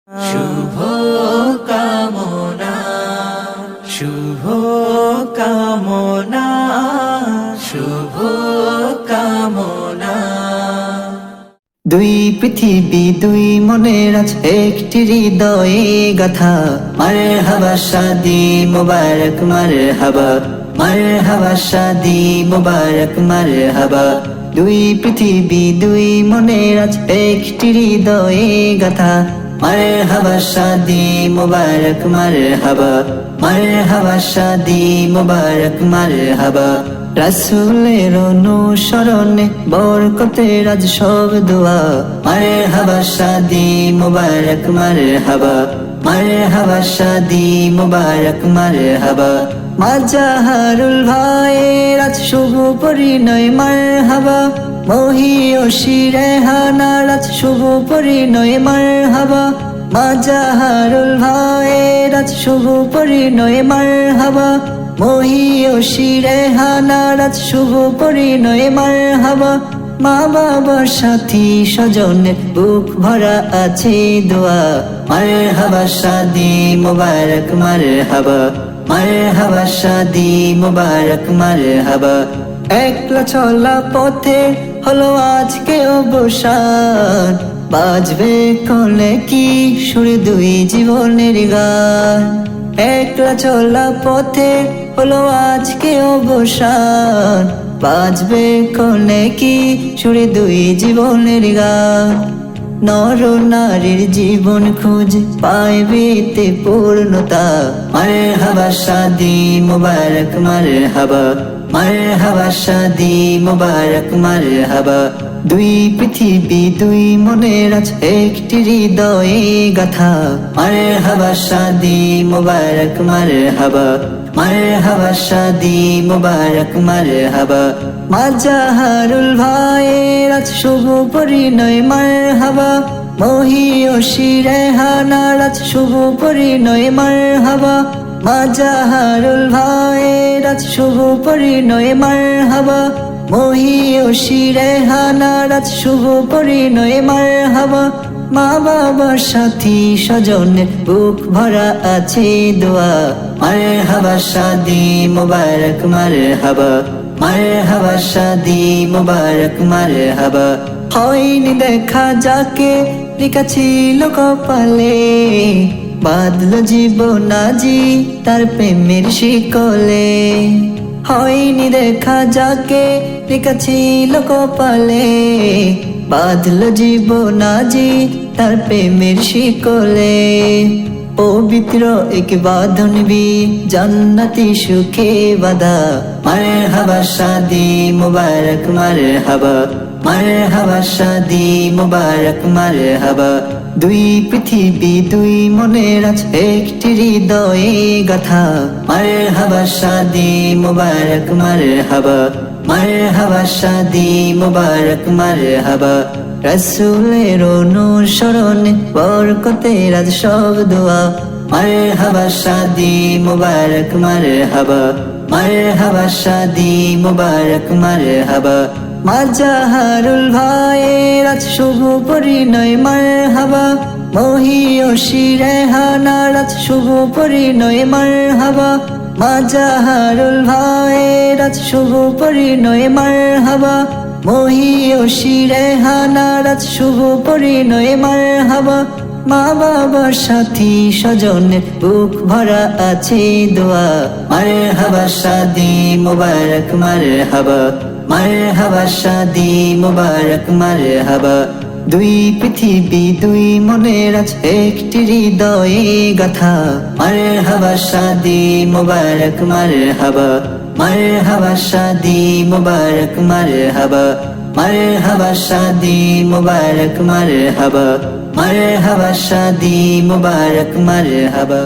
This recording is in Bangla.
শুভ কামনা, শুভ কামনা, শুভ কামনা। দুই পৃথিবী দুই মনের আছে একটি হৃদয়ে গাথা। মারহাবা শাদি মুবারক মারহাবা, মারহাবা শাদি মুবারক মারহাবা। দুই পৃথিবী দুই মনের আছে একটি হৃদয়ে গাথা। মারহাবা শাদি মুবারক মারহাবা, মারহাবা শাদি মুবারক মারহাবা। রাসূলের অনুসরণে বরকতের আজ সব দোয়া। মারহাবা শাদি মুবারক মারহাবা, মারহাবা শাদি মুবারক মারহাবা। মাজাহারুল ভাইয়ের আজ শুভ পরিণয় মারহাবা। মহিয়সী রেহানার আজ শুভ পরিণয় মারহাবা। মাজাহারুল ভাইয়ের আজ শুভ পরিণয় মারহাবা। মহিয়সী রেহানার আজ শুভ পরিণয় মারহাবা। মা বাবার সাথী স্বজনের বুক ভরা আছে দোয়া। মারহাবা শাদি মুবারক মারহাবা, মারহাবা শাদি মুবারক মারহাবা। একলা চলা পথে হলো আজকে অবসান, বাজবে কোলে কি সুর দুই জীবনের গান। একলা চলা পথে হলো আজকে অবসান, বাজবে কোলে কি সুর দুই জীবনের গান। নর নারীর জীবন খোঁজ পাইবে তে পূর্ণতা। মারহাবা শাদি মুবারক মারহাবা, মারহাবা শাদি মুবারক মারহাবা। দুই পৃথিবী দুই মনের আছে একটি হৃদয়ে গাথা। মারহাবা শাদি মুবারক মারহাবা, মারহাবা শাদি মুবারক মারহাবা। মাজাহারুল ভাইয়ের আজ শুভ পরিণয় মারহাবা। মহিয়সী রেহানার আজ শুভ পরিণয় মারহাবা। মাজাহারুল ভাইয়ের আজ শুভ পরিণয় মারহাবা। মহিয়সী রেহানার আজ শুভ পরিণয় মারহাবা। মা বাবার সাথী স্বজনের বুক ভরা আছে দোয়া। মারহাবা শাদি মুবারক মারহাবা, মারহাবা শাদি মুবারক মারহাবা। হয়নি দেখা যাকে লেখা ছিল কপালে, বাঁধলো জীবন আজি তার প্রেমের শিকলে। হয়নি দেখা যাকে লেখা ছিল কপালে, বাঁধলো জীবন আজি তার প্রেমের শিকলে। পবিত্র এক বাঁধন বি জান্নাতি সুখে বাঁধা। মারহাবা শাদি মুবারক মারহাবা, মারহাবা শাদি মুবারক মারহাবা। দুই পৃথিবী দুই মনের আছে একটি হৃদয়ে গাথা। মারহাবা শাদি মুবারক মারহাবা, মারহাবা শাদি মুবারক মারহাবা। রাসূলের অনুসরণে বরকতের আজ সব দোয়া। মারহাবা শাদি মুবারক মারহাবা, মারহাবা শাদি মুবারক মারহাবা। মাজাহারুল ভাইয়ের আজ শুভ পরিণয় মারহাবা। মহিয়সী রেহানার আজ শুভ পরিণয় মারহাবা। মাজাহারুল ভাইয়ের আজ শুভ পরিণয় মারহাবা। মহিয়সী রেহানার আজ শুভ পরিণয় মারহাবা। মা বাবার সাথী স্বজনের বুক ভরা আছে দোয়া। মারহাবা শাদি মুবারক মারহাবা, মারহাবা শাদি মুবারক মারহাবা। দুই পৃথিবী দুই মনের আছে একটি হৃদয়ে গাথা। মারহাবা শাদি মুবারক মারহাবা, মারহাবা শাদি মুবারক মারহাবা। মারহাবা শাদি মুবারক মারহাবা, মারহাবা শাদি মুবারক মারহাবা।